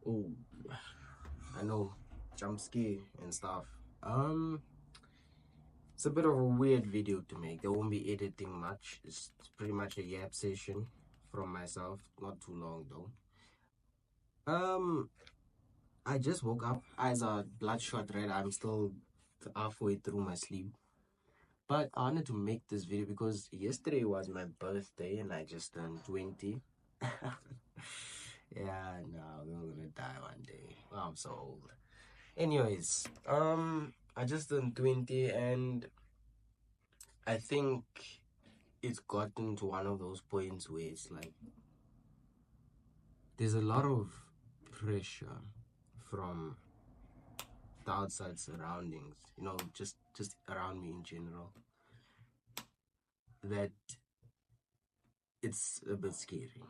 Oh, I know, jump scare and stuff. It's a bit of a weird video to make. There won't be editing much. It's pretty much a yap session from myself. Not too long though. Um, I just woke up. Eyes are bloodshot red. I'm still halfway through my sleep. But I wanted to make this video because yesterday was my birthday and I just turned 20. Yeah, no, we're gonna die one day. Oh, I'm so old. Anyways, I just turned 20 and I think it's gotten to one of those points where it's like there's a lot of pressure from the outside surroundings, just around me in general, that it's a bit scary.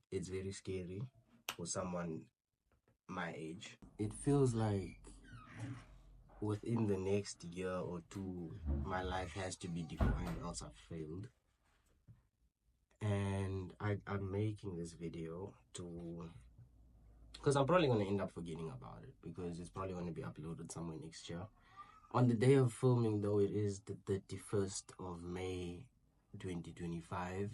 It's very scary for someone my age. It feels like within the next year or two, my life has to be defined, else I've failed. And I'm making this video to, because I'm probably going to end up forgetting about it because it's probably going to be uploaded somewhere next year. On the day of filming, though, it is the 31st of May 2025.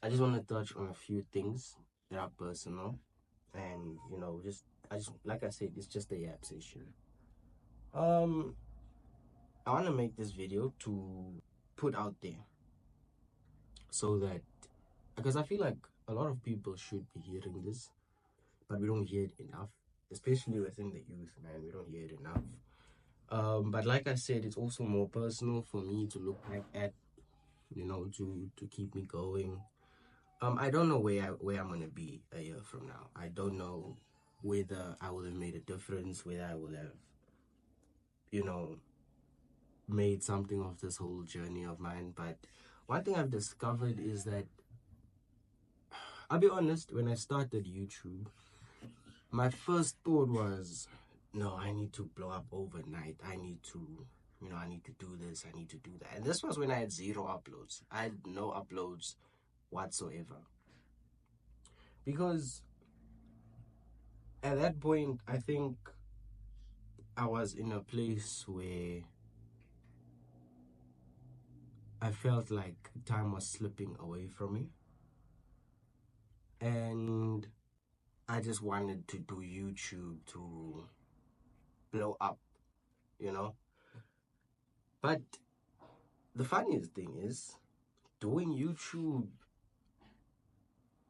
I just want to touch on a few things that are personal, and I just, like I said, it's just a yap session. I want to make this video to put out there so that, because I feel like a lot of people should be hearing this, but we don't hear it enough, especially within the youth, man. We don't hear it enough. But like I said, it's also more personal for me to look back at, to keep me going. I don't know where I'm gonna be a year from now. I don't know whether I will have made a difference, whether I will have, you know, made something of this whole journey of mine. But one thing I've discovered is that, I'll be honest, when I started YouTube, my first thought was, no, I need to blow up overnight. I need to, I need to do this, I need to do that. And this was when I had zero uploads. I had no uploads whatsoever. Because at that point, I think I was in a place where I felt like time was slipping away from me. And I just wanted to do YouTube to blow up, you know? But the funniest thing is, doing YouTube,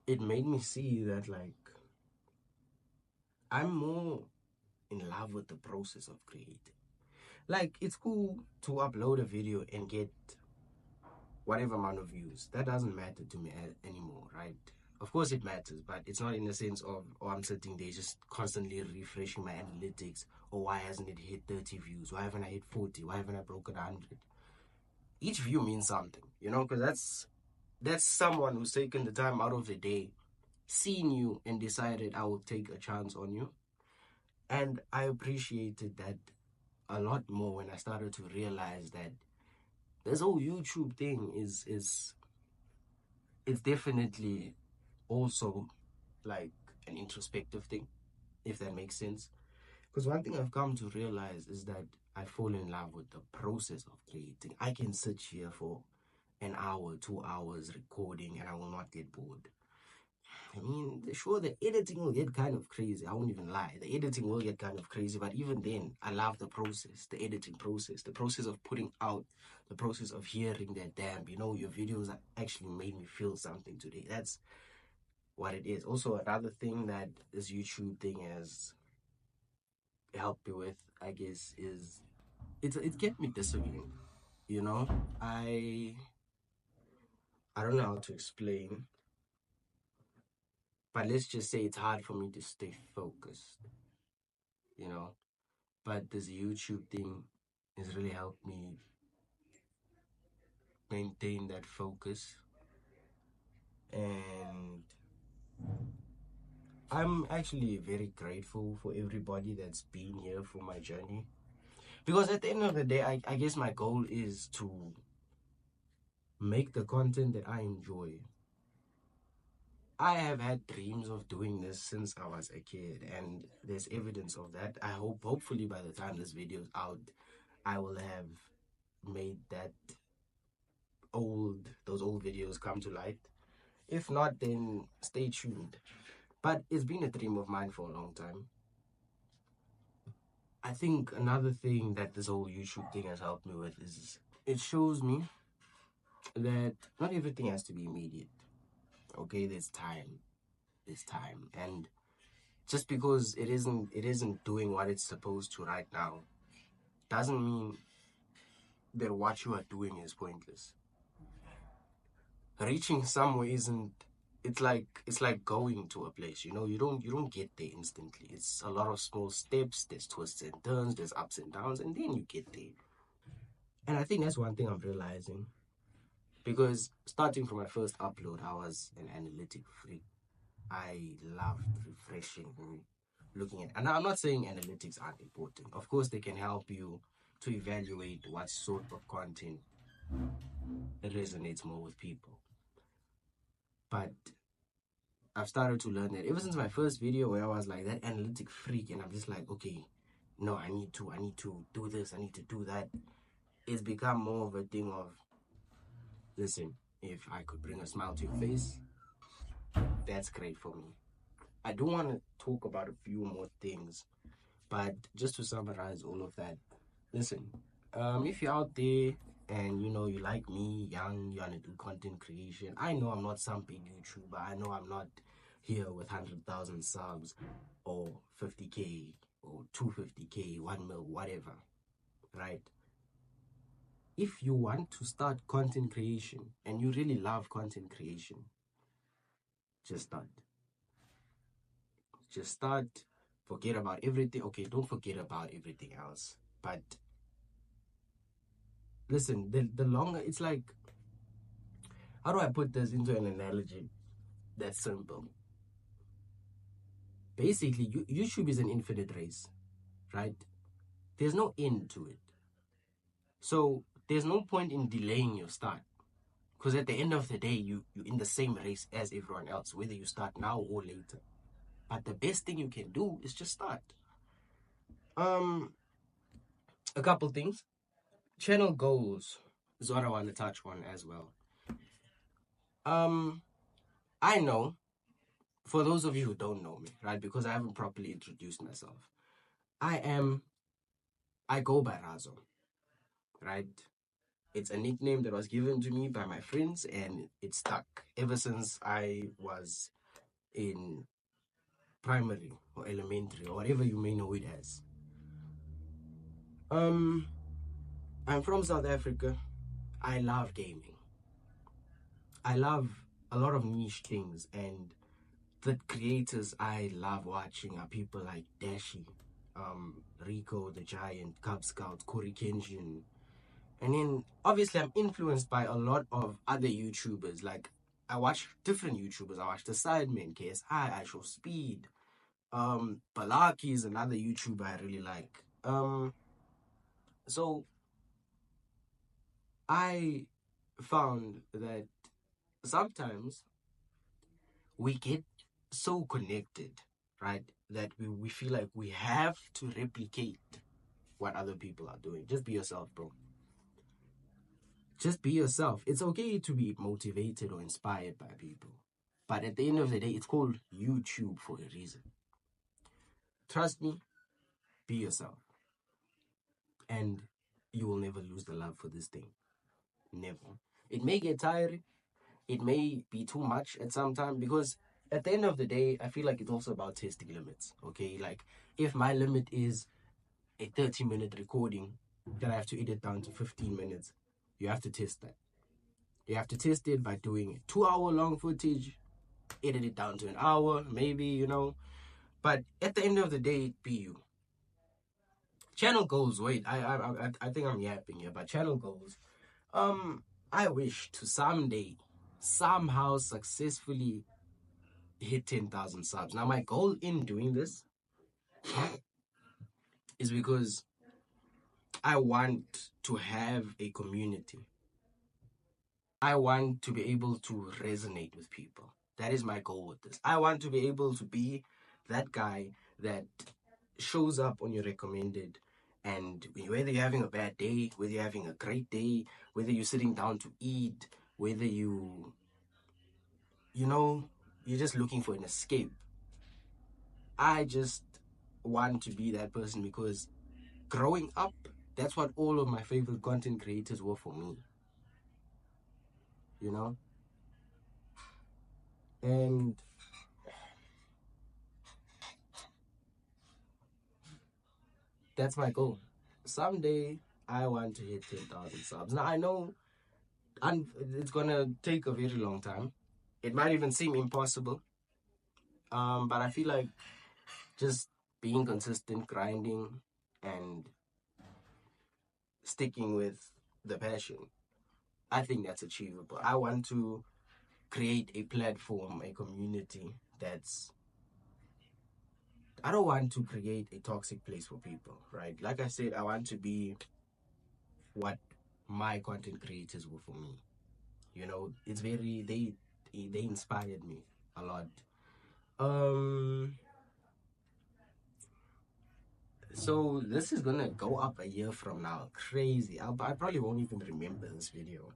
it made me see that, like, I'm more in love with the process of creating. Like, it's cool to upload a video and get whatever amount of views. That doesn't matter to me anymore, right? Of course it matters, but it's not in the sense of, oh, I'm sitting there just constantly refreshing my analytics, or why hasn't it hit 30 views? Why haven't I hit 40? Why haven't I broken 100? Each view means something, because that's someone who's taken the time out of the day, seen you, and decided, I will take a chance on you. And I appreciated that a lot more when I started to realize that this whole YouTube thing it's definitely also like an introspective thing, if that makes sense. Because one thing I've come to realize is that I fall in love with the process of creating. I can sit here for an hour, 2 hours recording, and I will not get bored. I mean, sure, the editing will get kind of crazy. I won't even lie. The editing will get kind of crazy, but even then, I love the process, the editing process, the process of putting out, the process of hearing that, damn, your videos actually made me feel something today. That's what it is. Also, another thing that this YouTube thing has helped me with, I guess, is it kept me disciplined. You know, I I don't know how to explain, but let's just say it's hard for me to stay focused. You know, but this YouTube thing has really helped me maintain that focus, and I'm actually very grateful for everybody that's been here for my journey, because at the end of the day, I guess my goal is to make the content that I enjoy I have had dreams of doing this since I was a kid, and there's evidence of that. Hopefully by the time this video is out, I will have made those old videos come to light. If not, then stay tuned. But it's been a dream of mine for a long time. I think another thing that this whole YouTube thing has helped me with is it shows me that not everything has to be immediate. Okay, there's time. And just because it isn't doing what it's supposed to right now doesn't mean that what you are doing is pointless. Reaching somewhere isn't it's like going to a place, you don't get there instantly. It's a lot of small steps, there's twists and turns, there's ups and downs, and then you get there. And I think that's one thing I'm realizing, because starting from my first upload, I was an analytic freak. I loved refreshing and looking at, and I'm not saying analytics aren't important. Of course, they can help you to evaluate what sort of content resonates more with people. But I've started to learn that ever since my first video where I was like that analytic freak, and I'm just like, okay, no, I need to do this, I need to do that. It's become more of a thing of, listen, if I could bring a smile to your face, that's great for me. I do want to talk about a few more things, but just to summarize all of that, listen, if you're out there and you like me, young, you want to do content creation, I know I'm not some big YouTuber. I know I'm not here with 100,000 subs or 50K or 250K, 1 mil, whatever, right? If you want to start content creation and you really love content creation, just start. Just start. Forget about everything. Okay, don't forget about everything else. But listen, the longer, it's like, how do I put this into an analogy that's simple? Basically, YouTube is an infinite race, right? There's no end to it. So there's no point in delaying your start, because at the end of the day, you're in the same race as everyone else, whether you start now or later. But the best thing you can do is just start. A couple things. Channel goals is what I want to touch on as well. I know, for those of you who don't know me, right, because I haven't properly introduced myself, I go by Razo, right? It's a nickname that was given to me by my friends, and it stuck ever since I was in primary or elementary or whatever you may know it as. I'm from South Africa. I love gaming. I love a lot of niche things, and the creators I love watching are people like Dashi, Rico the Giant, Cub Scout, Corey Kenshin. And then obviously I'm influenced by a lot of other YouTubers. Like, I watch different YouTubers. I watch the Sidemen, KSI, I Show Speed. Balaki is another YouTuber I really like. So I found that sometimes we get so connected, right, that we feel like we have to replicate what other people are doing. Just be yourself, bro. Just be yourself. It's okay to be motivated or inspired by people, but at the end of the day, it's called YouTube for a reason. Trust me, be yourself, and you will never lose the love for this thing. Never. It may get tiring, it may be too much at some time, because at the end of the day, I feel like it's also about testing limits. Okay, like, if my limit is a 30-minute recording, then I have to edit down to 15 minutes. You have to test that. You have to test it by doing a 2-hour long footage, edit it down to an hour, maybe, But at the end of the day, be you. Channel goals. Wait, I think I'm yapping here, but channel goals. I wish to someday, somehow, successfully hit 10,000 subs. Now, my goal in doing this is because I want to have a community. I want to be able to resonate with people. That is my goal with this. I want to be able to be that guy that shows up on your recommended, and whether you're having a bad day, whether you're having a great day, whether you're sitting down to eat, whether you know, you're just looking for an escape. I just want to be that person because growing up, that's what all of my favorite content creators were for me, you know? And that's my goal. Someday, I want to hit 10,000 subs. Now, I know it's gonna take a very long time. It might even seem impossible. But I feel like just being consistent, grinding, and sticking with the passion, I think that's achievable. I want to create a platform, a community that's. I don't want to create a toxic place for people, right? Like I said, I want to be what my content creators were for me. You know, it's very they inspired me a lot. Um, so this is gonna go up a year from now. Crazy. I probably won't even remember this video.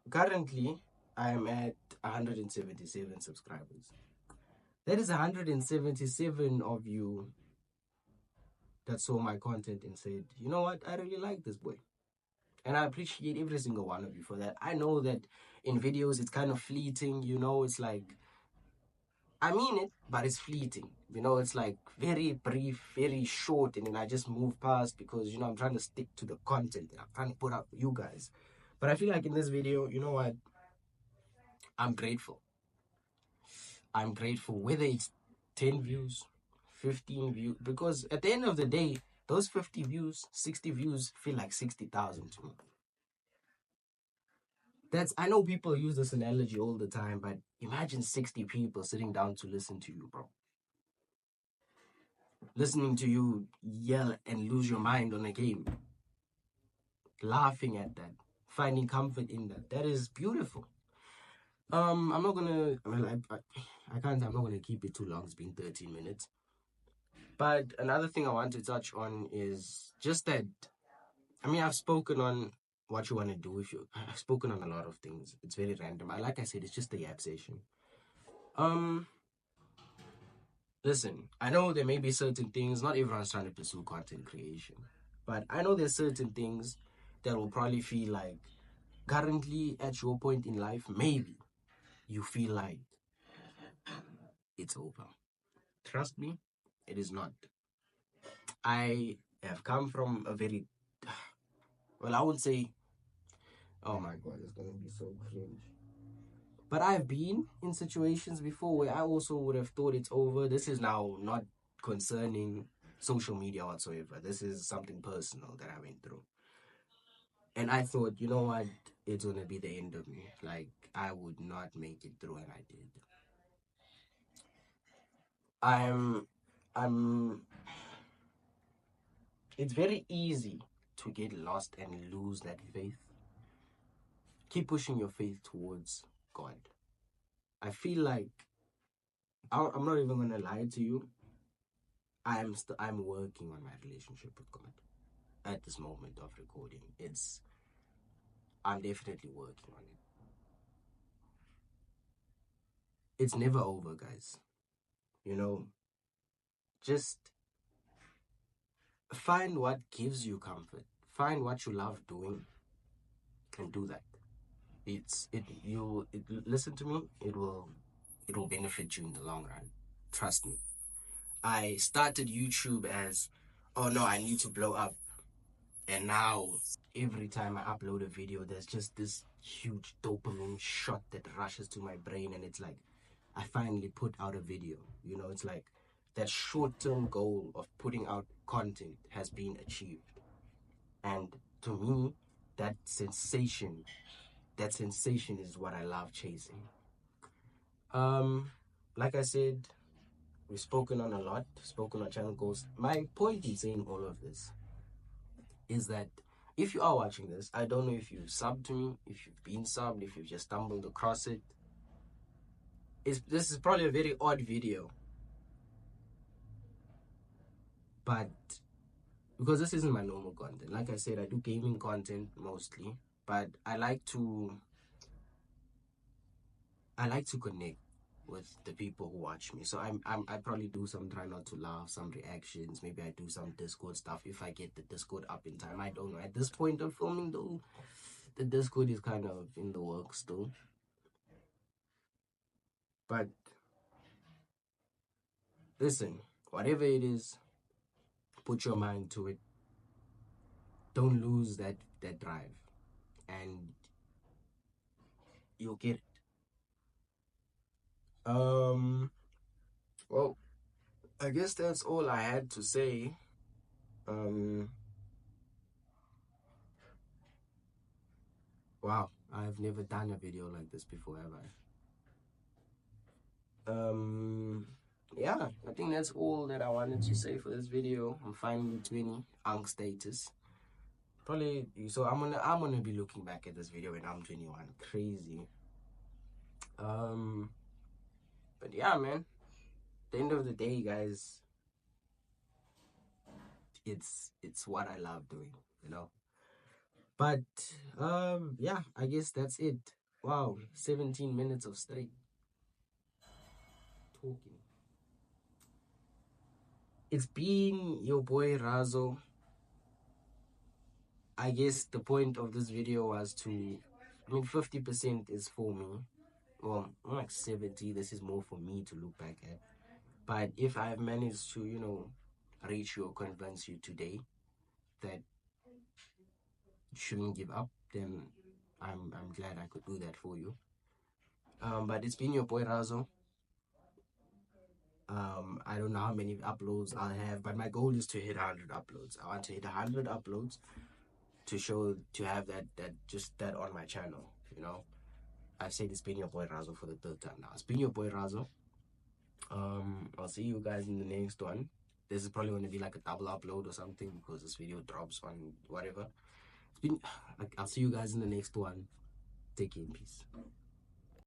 Currently I'm at 177 subscribers. That is 177 of you that saw my content and said, you know what, I really like this boy. And I appreciate every single one of you for that. I know that in videos it's kind of fleeting, you know, it's like, I mean it, but it's fleeting. You know, it's like very brief, very short, and then I just move past because, you know, I'm trying to stick to the content that I'm trying to put out for you guys. But I feel like in this video, you know what, I'm grateful. I'm grateful whether it's 10 views, 15 views, because at the end of the day, those 50 views, 60 views feel like 60,000 to me. I know people use this analogy all the time, but imagine 60 people sitting down to listen to you, bro. Listening to you yell and lose your mind on a game, laughing at that, finding comfort in that. That is beautiful. I'm not gonna. Well, I can't. I'm not gonna keep it too long. It's been 13 minutes. But another thing I want to touch on is just that. I mean, I've spoken on what you want to do. If you, I've spoken on a lot of things. It's very random. Like I said, it's just a yap session. Um, Listen, I know there may be certain things. Not everyone's trying to pursue content creation, but I know there's certain things that will probably feel like currently at your point in life, maybe you feel like it's over. Trust me, it is not. I have come from a very, well, I would say, oh my god, it's gonna be so cringe. But I've been in situations before where I also would have thought it's over. This is now not concerning social media whatsoever. This is something personal that I went through. And I thought, you know what, it's gonna be the end of me. Like, I would not make it through, and I did. I'm I'm It's very easy to get lost and lose that faith. Keep pushing your faith towards God. I feel like I'm not even gonna lie to you. I'm working on my relationship with God at this moment of recording. I'm definitely working on it. It's never over, guys. You know, just find what gives you comfort. Find what you love doing and do that. Listen to me, it will benefit you in the long run. Trust me. I started YouTube as, oh no, I need to blow up. And now, every time I upload a video, there's just this huge dopamine shot that rushes to my brain, and it's like, I finally put out a video. You know, it's like that short term goal of putting out content has been achieved. And to me, that sensation, is what I love chasing. Like I said, we've spoken on a lot, spoken on channel goals. My point in saying all of this is that if you are watching this, I don't know if you subbed to me, if you've been subbed, if you've just stumbled across it. This is probably a very odd video, but because this isn't my normal content. Like I said, I do gaming content mostly, but I like to connect with the people who watch me. So I probably do some try not to laugh, some reactions. Maybe I do some Discord stuff if I get the Discord up in time. I don't know. At this point of filming though, the Discord is kind of in the works still. But listen, whatever it is, put your mind to it. Don't lose that drive, and you'll get it. Well, I guess that's all I had to say. Wow, I've never done a video like this before, have I? Yeah, I think that's all that I wanted to say for this video. I'm finally 20, Ankh status. Probably, so I'm gonna be looking back at this video when I'm 21. Crazy. But yeah, man. At the end of the day, guys, it's what I love doing, you know. But yeah, I guess that's it. Wow, 17 minutes of straight talking. It's been your boy Razo. I guess the point of this video was to, 50% is for me. Well, I'm like 70. This is more for me to look back at. But if I've managed to, reach you or convince you today that you shouldn't give up, then I'm glad I could do that for you. But it's been your boy Razo. I don't know how many uploads I'll have, but my goal is to hit 100 uploads. I want to hit 100 uploads to have that on my channel, I've said it's been your boy Razo for the third time now. It's been your boy Razo. I'll see you guys in the next one. This is probably going to be like a double upload or something because this video drops on whatever. I'll see you guys in the next one. Take care, peace.